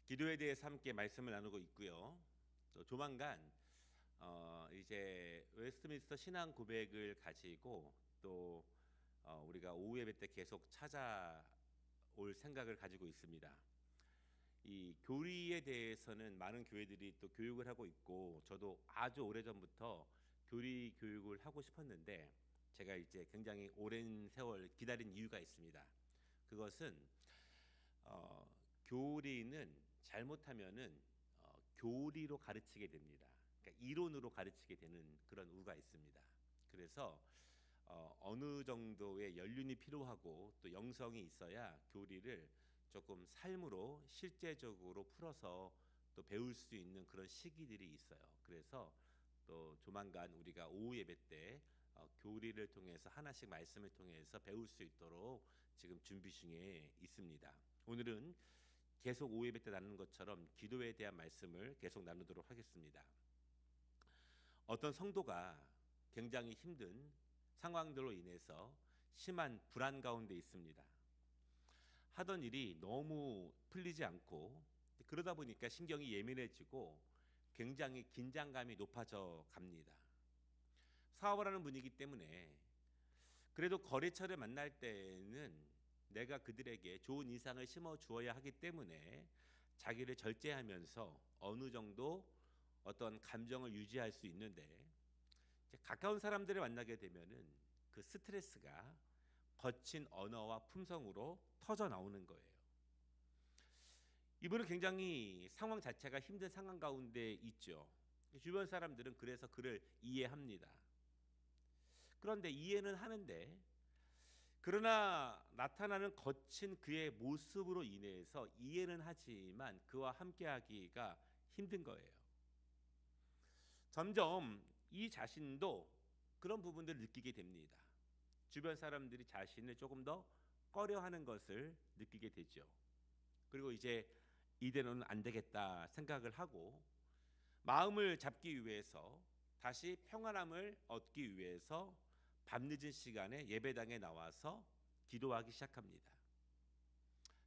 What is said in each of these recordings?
기도에 대해서 함께 말씀을 나누고 있고요. 또 조만간 이제 웨스트민스터 신앙 고백을 가지고 또 우리가 오후 예배 때 계속 찾아올 생각을 가지고 있습니다. 이 교리에 대해서는 많은 교회들이 또 교육을 하고 있고, 저도 아주 오래전부터 교리 교육을 하고 싶었는데 제가 이제 굉장히 오랜 세월 기다린 이유가 있습니다. 그것은 어, 교리는 잘못하면은 교리로 가르치게 됩니다. 그러니까 이론으로 가르치게 되는 그런 우가 있습니다. 그래서 어느 정도의 연륜이 필요하고 또 영성이 있어야 교리를 조금 삶으로 실제적으로 풀어서 또 배울 수 있는 그런 시기들이 있어요. 그래서 또 조만간 우리가 오후 예배 때 교리를 통해서 하나씩 말씀을 통해서 배울 수 있도록 지금 준비 중에 있습니다. 오늘은 계속 오후 예배 때 나누는 것처럼 기도에 대한 말씀을 계속 나누도록 하겠습니다. 어떤 성도가 굉장히 힘든 상황들로 인해서 심한 불안 가운데 있습니다. 하던 일이 너무 풀리지 않고, 그러다 보니까 신경이 예민해지고 굉장히 긴장감이 높아져 갑니다. 사업을 하는 분이기 때문에 그래도 거래처를 만날 때는 내가 그들에게 좋은 인상을 심어 주어야 하기 때문에 자기를 절제하면서 어느 정도 어떤 감정을 유지할 수 있는데, 이제 가까운 사람들을 만나게 되면은 그 스트레스가 거친 언어와 품성으로 터져 나오는 거예요. 이분은 굉장히 상황 자체가 힘든 상황 가운데 있죠. 주변 사람들은 그래서 그를 이해합니다. 그런데 이해는 하는데, 그러나 나타나는 거친 그의 모습으로 인해서 이해는 하지만 그와 함께하기가 힘든 거예요. 점점 이 자신도 그런 부분들을 느끼게 됩니다. 주변 사람들이 자신을 조금 더 꺼려하는 것을 느끼게 되죠. 그리고 이제 이대로는 안 되겠다 생각을 하고 마음을 잡기 위해서, 다시 평안함을 얻기 위해서 밤늦은 시간에 예배당에 나와서 기도하기 시작합니다.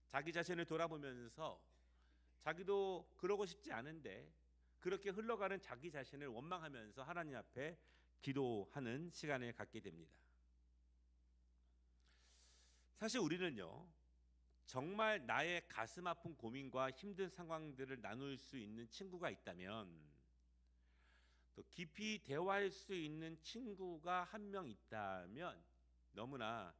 자기 자신을 돌아보면서 자기도 그러고 싶지 않은데 그렇게 흘러가는 자기 자신을 원망하면서 하나님 앞에 기도하는 시간을 갖게 됩니다. 사실 우리는요, 정말 나의 가슴 아픈 고민과 힘든 상황들을 나눌 수 있는 친구가 있다면, 또 깊이 대화할 수 있는 친구가 한 명 있다면 너무나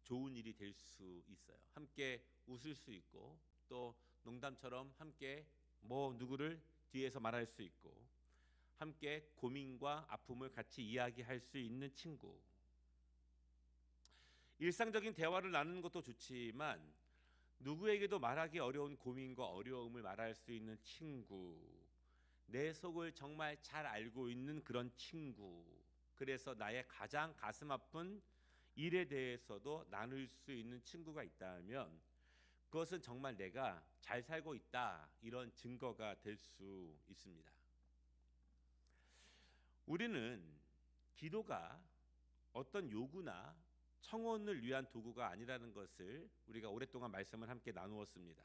좋은 일이 될 수 있어요. 함께 웃을 수 있고, 또 농담처럼 함께 뭐 누구를 뒤에서 말할 수 있고, 함께 고민과 아픔을 같이 이야기할 수 있는 친구. 일상적인 대화를 나누는 것도 좋지만 누구에게도 말하기 어려운 고민과 어려움을 말할 수 있는 친구, 내 속을 정말 잘 알고 있는 그런 친구, 그래서 나의 가장 가슴 아픈 일에 대해서도 나눌 수 있는 친구가 있다면 그것은 정말 내가 잘 살고 있다, 이런 증거가 될 수 있습니다. 우리는 기도가 어떤 요구나 청원을 위한 도구가 아니라는 것을 우리가 오랫동안 말씀을 함께 나누었습니다.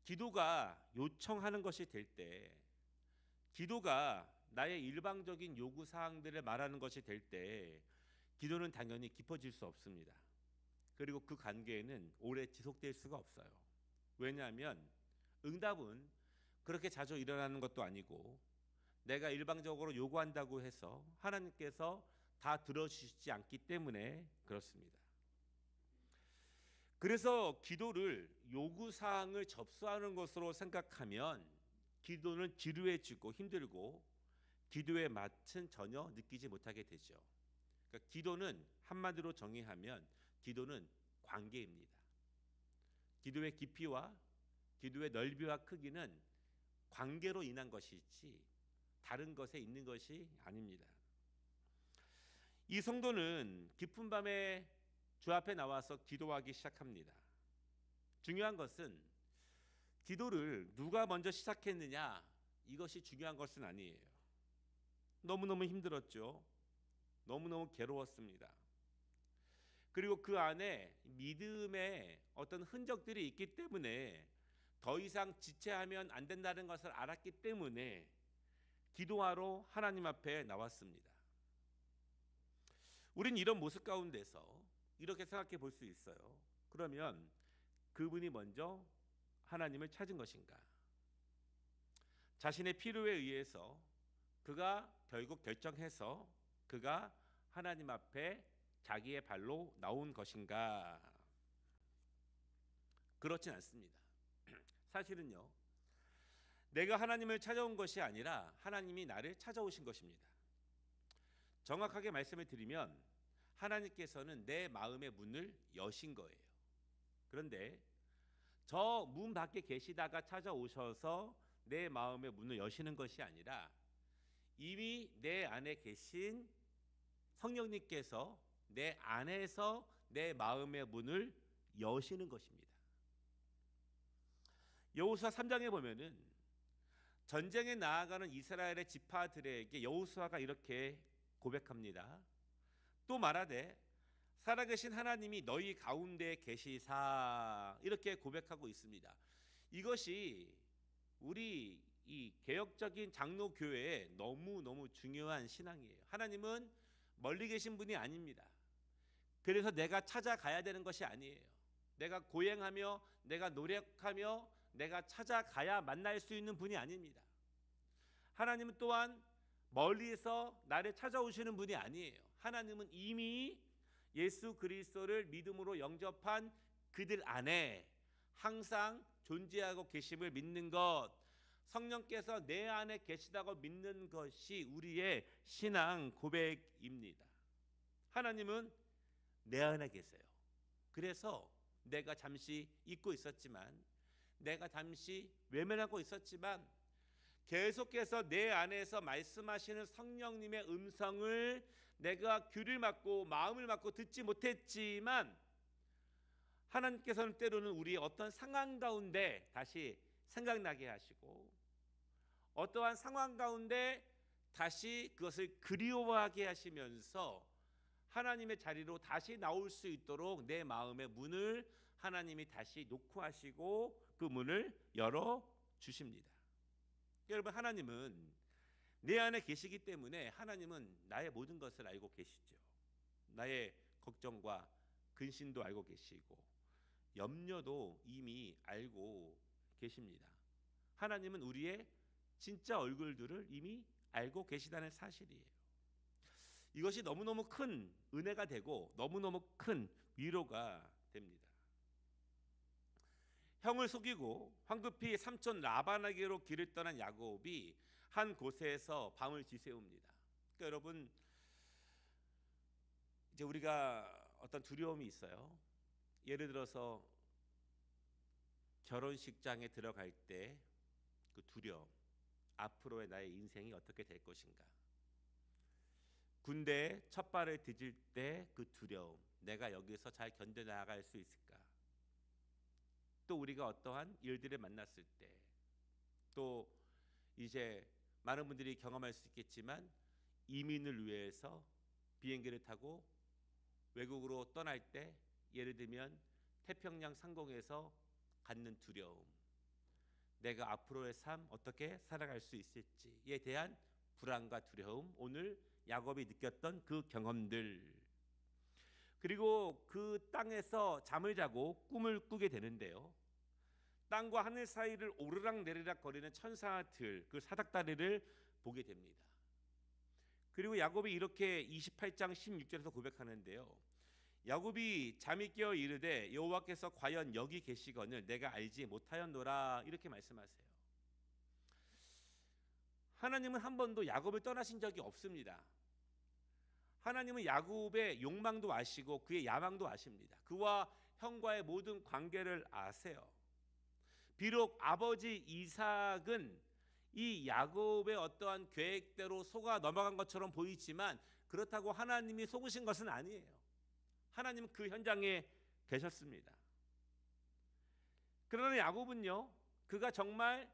기도가 요청하는 것이 될 때, 기도가 나의 일방적인 요구 사항들을 말하는 것이 될 때, 기도는 당연히 깊어질 수 없습니다. 그리고 그 관계에는 오래 지속될 수가 없어요. 왜냐하면 응답은 그렇게 자주 일어나는 것도 아니고, 내가 일방적으로 요구한다고 해서 하나님께서 다 들어주시지 않기 때문에 그렇습니다. 그래서 기도를 요구사항을 접수하는 것으로 생각하면 기도는 지루해지고 힘들고 기도의 맛은 전혀 느끼지 못하게 되죠. 그러니까 기도는 한마디로 정의하면 기도는 관계입니다. 기도의 깊이와 기도의 넓이와 크기는 관계로 인한 것이지 다른 것에 있는 것이 아닙니다. 이 성도는 깊은 밤에 주 앞에 나와서 기도하기 시작합니다. 중요한 것은 기도를 누가 먼저 시작했느냐, 이것이 중요한 것은 아니에요. 너무너무 힘들었죠. 너무너무 괴로웠습니다. 그리고 그 안에 믿음의 어떤 흔적들이 있기 때문에 더 이상 지체하면 안 된다는 것을 알았기 때문에 기도하러 하나님 앞에 나왔습니다. 우린 이런 모습 가운데서 이렇게 생각해 볼 수 있어요. 그러면 그분이 먼저 하나님을 찾은 것인가? 자신의 필요에 의해서 그가 결국 결정해서 그가 하나님 앞에 자기의 발로 나온 것인가? 그렇진 않습니다. 사실은요, 내가 하나님을 찾아온 것이 아니라 하나님이 나를 찾아오신 것입니다. 정확하게 말씀을 드리면 하나님께서는 내 마음의 문을 여신 거예요. 그런데 저 문 밖에 계시다가 찾아오셔서 내 마음의 문을 여시는 것이 아니라 이미 내 안에 계신 성령님께서 내 안에서 내 마음의 문을 여시는 것입니다. 여호수아 3장에 보면은 전쟁에 나아가는 이스라엘의 지파들에게 여호수아가 이렇게 고백합니다. 또 말하되 살아계신 하나님이 너희 가운데 계시사, 이렇게 고백하고 있습니다. 이것이 우리 이 개혁적인 장로교회에 너무너무 중요한 신앙이에요. 하나님은 멀리 계신 분이 아닙니다. 그래서 내가 찾아가야 되는 것이 아니에요. 내가 고행하며 내가 노력하며 내가 찾아가야 만날 수 있는 분이 아닙니다. 하나님은 또한 멀리서 나를 찾아오시는 분이 아니에요. 하나님은 이미 예수 그리스도를 믿음으로 영접한 그들 안에 항상 존재하고 계심을 믿는 것, 성령께서 내 안에 계시다고 믿는 것이 우리의 신앙 고백입니다. 하나님은 내 안에 계세요. 그래서 내가 잠시 잊고 있었지만, 내가 잠시 외면하고 있었지만 계속해서 내 안에서 말씀하시는 성령님의 음성을 내가 귀를 막고 마음을 막고 듣지 못했지만 하나님께서는 때로는 우리의 어떤 상황 가운데 다시 생각나게 하시고 어떠한 상황 가운데 다시 그것을 그리워하게 하시면서 하나님의 자리로 다시 나올 수 있도록 내 마음의 문을 하나님이 다시 놓고 하시고 그 문을 열어 주십니다. 여러분, 하나님은 내 안에 계시기 때문에 하나님은 나의 모든 것을 알고 계시죠. 나의 걱정과 근심도 알고 계시고 염려도 이미 알고 계십니다. 하나님은 우리의 진짜 얼굴들을 이미 알고 계시다는 사실이에요. 이것이 너무너무 큰 은혜가 되고 너무너무 큰 위로가 됩니다. 형을 속이고 황급히 삼촌 라반에게로 길을 떠난 야곱이 한 곳에서 밤을 지새웁니다. 그러니까 여러분, 이제 우리가 어떤 두려움이 있어요. 예를 들어서 결혼식장에 들어갈 때 그 두려움, 앞으로의 나의 인생이 어떻게 될 것인가. 군대에 첫 발을 디딜 때 그 두려움, 내가 여기서 잘 견뎌나갈 수 있을까. 또 우리가 어떠한 일들을 만났을 때, 또 이제 많은 분들이 경험할 수 있겠지만 이민을 위해서 비행기를 타고 외국으로 떠날 때, 예를 들면 태평양 상공에서 갖는 두려움, 내가 앞으로의 삶 어떻게 살아갈 수 있을지에 대한 불안과 두려움, 오늘 야곱이 느꼈던 그 경험들, 그리고 그 땅에서 잠을 자고 꿈을 꾸게 되는데요. 땅과 하늘 사이를 오르락 내리락 거리는 천사들, 그 사닥다리를 보게 됩니다. 그리고 야곱이 이렇게 28장 16절에서 고백하는데요. 야곱이 잠이 깨어 이르되 여호와께서 과연 여기 계시거늘 내가 알지 못하였노라, 이렇게 말씀하세요. 하나님은 한 번도 야곱을 떠나신 적이 없습니다. 하나님은 야곱의 욕망도 아시고 그의 야망도 아십니다. 그와 형과의 모든 관계를 아세요. 비록 아버지 이삭은 이 야곱의 어떠한 계획대로 속아 넘어간 것처럼 보이지만 그렇다고 하나님이 속으신 것은 아니에요. 하나님은 그 현장에 계셨습니다. 그러나 야곱은요, 그가 정말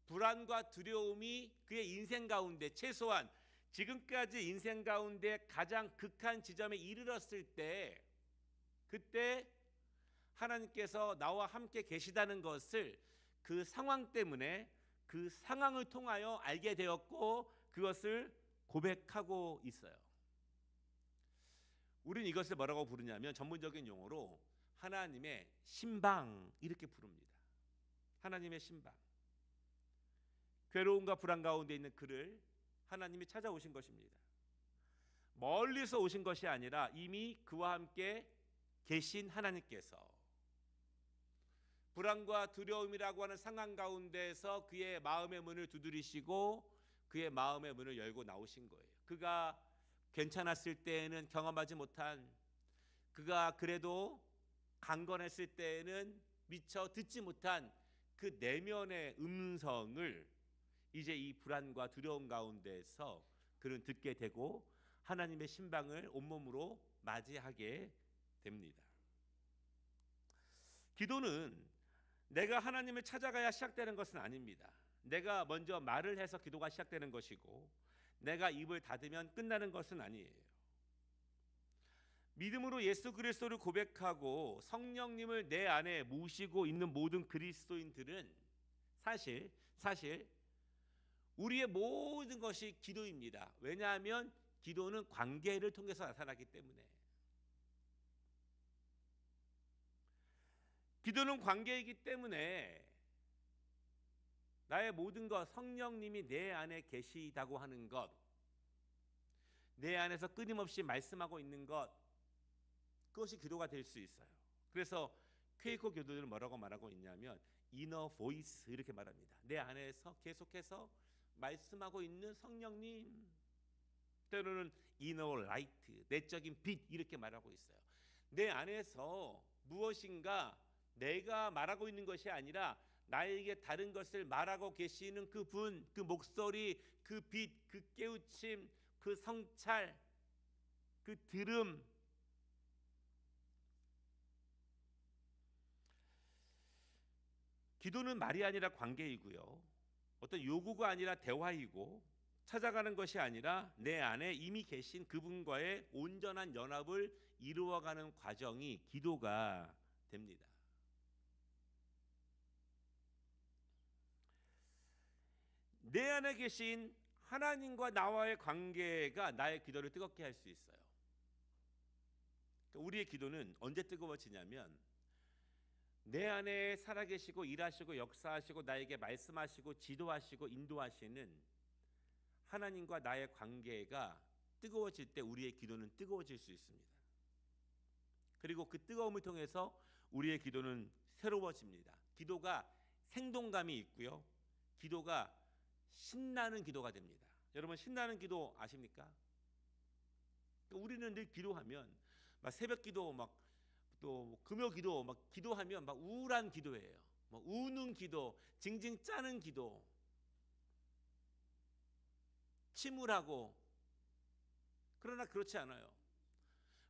불안과 두려움이 그의 인생 가운데, 최소한 지금까지 인생 가운데 가장 극한 지점에 이르렀을 때, 그때 하나님께서 나와 함께 계시다는 것을 그 상황 때문에 그 상황을 통하여 알게 되었고 그것을 고백하고 있어요. 우리는 이것을 뭐라고 부르냐면 전문적인 용어로 하나님의 신방 이렇게 부릅니다. 하나님의 신방. 괴로움과 불안 가운데 있는 그를 하나님이 찾아오신 것입니다. 멀리서 오신 것이 아니라 이미 그와 함께 계신 하나님께서 불안과 두려움이라고 하는 상황 가운데서 그의 마음의 문을 두드리시고 그의 마음의 문을 열고 나오신 거예요. 그가 괜찮았을 때에는 경험하지 못한, 그가 그래도 강건했을 때에는 미처 듣지 못한 그 내면의 음성을 이제 이 불안과 두려움 가운데서 그는 듣게 되고 하나님의 신방을 온몸으로 맞이하게 됩니다. 기도는 내가 하나님을 찾아가야 시작되는 것은 아닙니다. 내가 먼저 말을 해서 기도가 시작되는 것이고 내가 입을 닫으면 끝나는 것은 아니에요. 믿음으로 예수 그리스도를 고백하고 성령님을 내 안에 모시고 있는 모든 그리스도인들은 사실 우리의 모든 것이 기도입니다. 왜냐하면 기도는 관계를 통해서 나타나기 때문에. 기도는 관계이기 때문에 나의 모든 것, 성령님이 내 안에 계시다고 하는 것, 내 안에서 끊임없이 말씀하고 있는 것, 그것이 기도가 될 수 있어요. 그래서 퀘이커 교도들은 뭐라고 말하고 있냐면 inner voice 이렇게 말합니다. 내 안에서 계속해서 말씀하고 있는 성령님, 때로는 inner light, 내적인 빛 이렇게 말하고 있어요. 내 안에서 무엇인가 내가 말하고 있는 것이 아니라 나에게 다른 것을 말하고 계시는 그 분, 그 목소리, 그 빛, 그 깨우침, 그 성찰, 그 들음. 기도는 말이 아니라 관계이고요. 어떤 요구가 아니라 대화이고 찾아가는 것이 아니라 내 안에 이미 계신 그분과의 온전한 연합을 이루어가는 과정이 기도가 됩니다. 내 안에 계신 하나님과 나와의 관계가 나의 기도를 뜨겁게 할 수 있어요. 우리의 기도는 언제 뜨거워지냐면 내 안에 살아계시고 일하시고 역사하시고 나에게 말씀하시고 지도하시고 인도하시는 하나님과 나의 관계가 뜨거워질 때 우리의 기도는 뜨거워질 수 있습니다. 그리고 그 뜨거움을 통해서 우리의 기도는 새로워집니다. 기도가 생동감이 있고요. 기도가 신나는 기도가 됩니다. 여러분 신나는 기도 아십니까? 우리는 늘 기도하면 막 새벽 기도 또 금요 기도 기도하면 막 우울한 기도예요. 우는 기도, 징징 짜는 기도, 침울하고. 그러나 그렇지 않아요.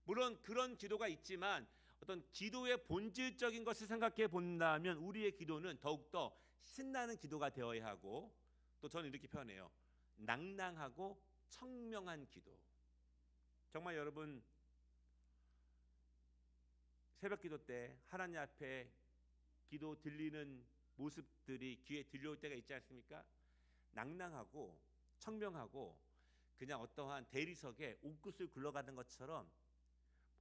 물론 그런 기도가 있지만 어떤 기도의 본질적인 것을 생각해 본다면 우리의 기도는 더욱더 신나는 기도가 되어야 하고, 또 저는 이렇게 표현해요. 낭낭하고 청명한 기도. 정말 여러분 새벽 기도 때 하나님 앞에 기도 들리는 모습들이 귀에 들려올 때가 있지 않습니까? 낭낭하고 청명하고 그냥 어떠한 대리석에 옥구슬 굴러가는 것처럼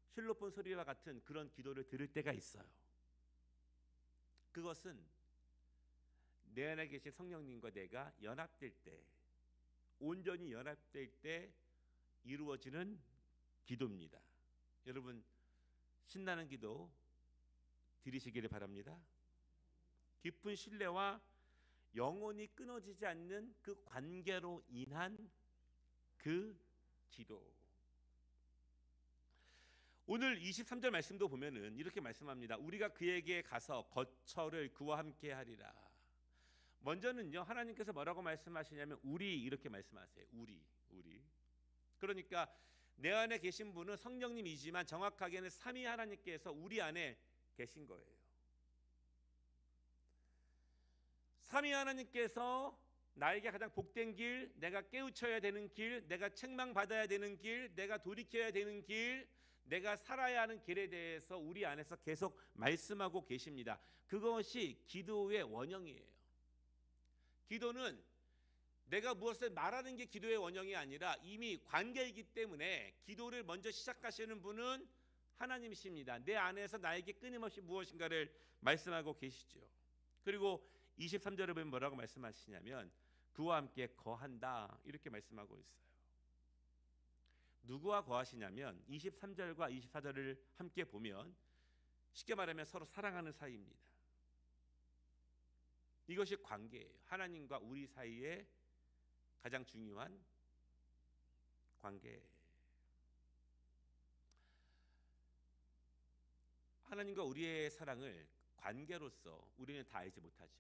실로폰 소리와 같은 그런 기도를 들을 때가 있어요. 그것은 내 안에 계신 성령님과 내가 연합될 때, 온전히 연합될 때 이루어지는 기도입니다. 여러분 신나는 기도 드리시기를 바랍니다. 깊은 신뢰와 영원히 끊어지지 않는 그 관계로 인한 그 기도. 오늘 23절 말씀도 보면은 이렇게 말씀합니다. 우리가 그에게 가서 거처를 그와 함께 하리라. 먼저는요 하나님께서 뭐라고 말씀하시냐면 우리 이렇게 말씀하세요. 우리. 그러니까 내 안에 계신 분은 성령님이지만 정확하게는 삼위 하나님께서 우리 안에 계신 거예요. 삼위 하나님께서 나에게 가장 복된 길, 내가 깨우쳐야 되는 길, 내가 책망받아야 되는 길, 내가 돌이켜야 되는 길, 내가 살아야 하는 길에 대해서 우리 안에서 계속 말씀하고 계십니다. 그것이 기도의 원형이에요. 기도는 내가 무엇을 말하는 게 기도의 원형이 아니라 이미 관계이기 때문에 기도를 먼저 시작하시는 분은 하나님이십니다. 내 안에서 나에게 끊임없이 무엇인가를 말씀하고 계시죠. 그리고 23절에 보면 뭐라고 말씀하시냐면 그와 함께 거한다 이렇게 말씀하고 있어요. 누구와 거하시냐면 23절과 24절을 함께 보면 쉽게 말하면 서로 사랑하는 사이입니다. 이것이 관계예요. 하나님과 우리 사이에 가장 중요한 관계. 하나님과 우리의 사랑을 관계로서 우리는 다 알지 못하죠.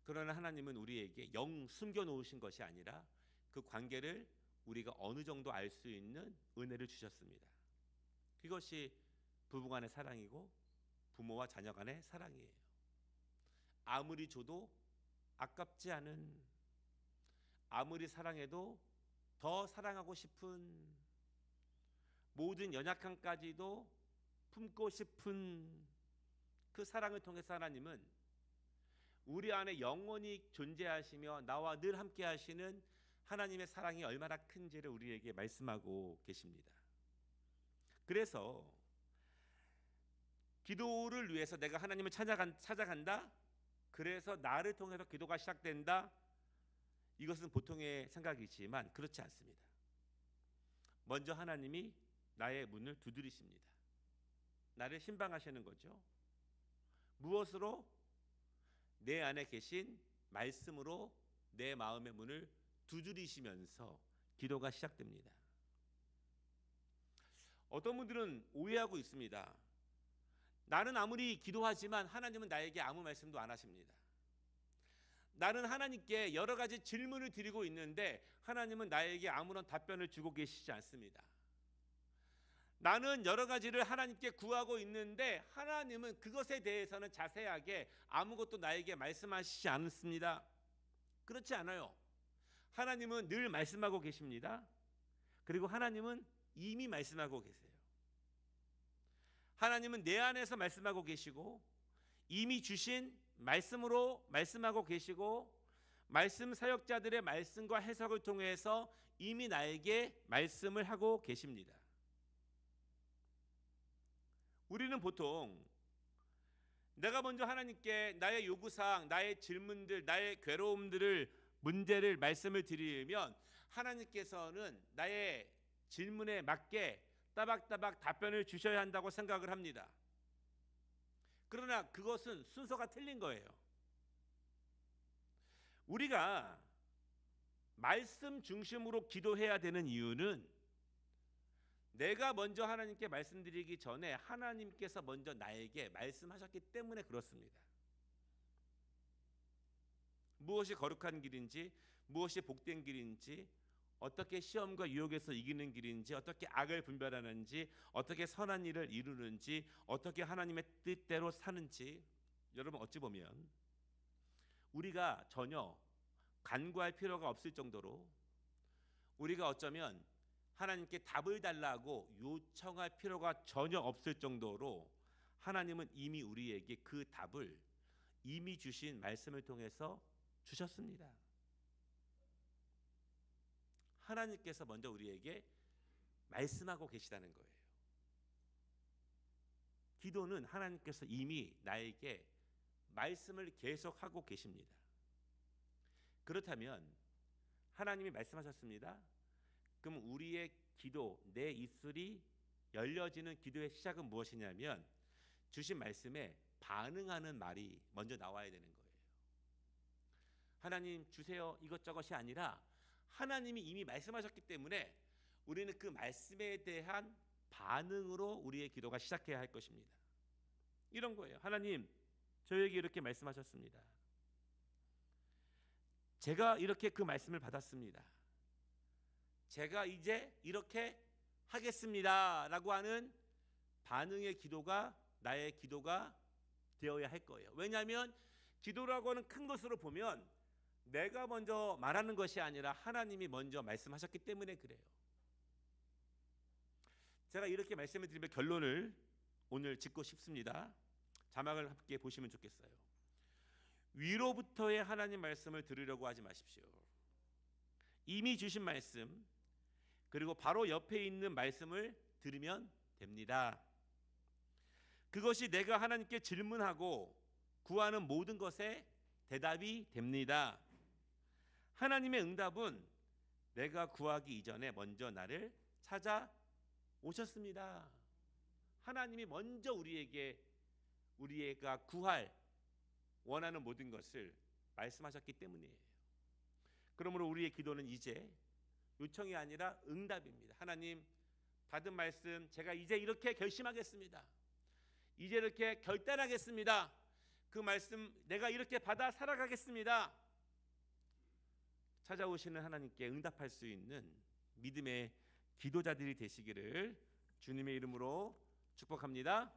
그러나 하나님은 우리에게 영 숨겨놓으신 것이 아니라 그 관계를 우리가 어느 정도 알 수 있는 은혜를 주셨습니다. 그것이 부부간의 사랑이고 부모와 자녀 간의 사랑이에요. 아무리 줘도 아깝지 않은, 아무리 사랑해도 더 사랑하고 싶은, 모든 연약함까지도 품고 싶은 그 사랑을 통해서 하나님은 우리 안에 영원히 존재하시며 나와 늘 함께 하시는 하나님의 사랑이 얼마나 큰지를 우리에게 말씀하고 계십니다. 그래서 기도를 위해서 내가 하나님을 찾아간다. 그래서 나를 통해서 기도가 시작된다. 이것은 보통의 생각이지만 그렇지 않습니다. 먼저 하나님이 나의 문을 두드리십니다. 나를 신방하시는 거죠. 무엇으로? 내 안에 계신 말씀으로 내 마음의 문을 두드리시면서 기도가 시작됩니다. 어떤 분들은 오해하고 있습니다. 나는 아무리 기도하지만 하나님은 나에게 아무 말씀도 안 하십니다. 나는 하나님께 여러 가지 질문을 드리고 있는데 하나님은 나에게 아무런 답변을 주고 계시지 않습니다. 나는 여러 가지를 하나님께 구하고 있는데 하나님은 그것에 대해서는 자세하게 아무것도 나에게 말씀하시지 않습니다. 그렇지 않아요. 하나님은 늘 말씀하고 계십니다. 그리고 하나님은 이미 말씀하고 계세요. 하나님은 내 안에서 말씀하고 계시고 이미 주신 말씀으로 말씀하고 계시고 말씀 사역자들의 말씀과 해석을 통해서 이미 나에게 말씀을 하고 계십니다. 우리는 보통 내가 먼저 하나님께 나의 요구사항, 나의 질문들, 나의 괴로움들을 문제를 말씀을 드리면 하나님께서는 나의 질문에 맞게 따박따박 답변을 주셔야 한다고 생각을 합니다. 그러나 그것은 순서가 틀린 거예요. 우리가 말씀 중심으로 기도해야 되는 이유는 내가 먼저 하나님께 말씀드리기 전에 하나님께서 먼저 나에게 말씀하셨기 때문에 그렇습니다. 무엇이 거룩한 길인지, 무엇이 복된 길인지, 어떻게 시험과 유혹에서 이기는 길인지, 어떻게 악을 분별하는지, 어떻게 선한 일을 이루는지, 어떻게 하나님의 뜻대로 사는지, 여러분 어찌 보면 우리가 전혀 간구할 필요가 없을 정도로 우리가 어쩌면 하나님께 답을 달라고 요청할 필요가 전혀 없을 정도로 하나님은 이미 우리에게 그 답을 이미 주신 말씀을 통해서 주셨습니다. 하나님께서 먼저 우리에게 말씀하고 계시다는 거예요. 기도는 하나님께서 이미 나에게 말씀을 계속하고 계십니다. 그렇다면 하나님이 말씀하셨습니다. 그럼 우리의 기도, 내 입술이 열려지는 기도의 시작은 무엇이냐면 주신 말씀에 반응하는 말이 먼저 나와야 되는 거예요. 하나님 주세요 이것저것이 아니라 하나님이 이미 말씀하셨기 때문에 우리는 그 말씀에 대한 반응으로 우리의 기도가 시작해야 할 것입니다. 이런 거예요. 하나님 저에게 이렇게 말씀하셨습니다. 제가 이렇게 그 말씀을 받았습니다. 제가 이제 이렇게 하겠습니다 라고 하는 반응의 기도가 나의 기도가 되어야 할 거예요. 왜냐하면 기도라고 하는 큰 것으로 보면 내가 먼저 말하는 것이 아니라 하나님이 먼저 말씀하셨기 때문에 그래요. 제가 이렇게 말씀을 드리면 결론을 오늘 짓고 싶습니다. 자막을 함께 보시면 좋겠어요. 위로부터의 하나님 말씀을 들으려고 하지 마십시오. 이미 주신 말씀, 그리고 바로 옆에 있는 말씀을 들으면 됩니다. 그것이 내가 하나님께 질문하고 구하는 모든 것에 대답이 됩니다. 하나님의 응답은 내가 구하기 이전에 먼저 나를 찾아오셨습니다. 하나님이 먼저 우리가 구할 원하는 모든 것을 말씀하셨기 때문이에요. 그러므로 우리의 기도는 이제 요청이 아니라 응답입니다. 하나님, 받은 말씀 제가 이제 이렇게 결심하겠습니다. 이제 이렇게 결단하겠습니다. 그 말씀 내가 이렇게 받아 살아가겠습니다. 찾아오시는 하나님께 응답할 수 있는 믿음의 기도자들이 되시기를 주님의 이름으로 축복합니다.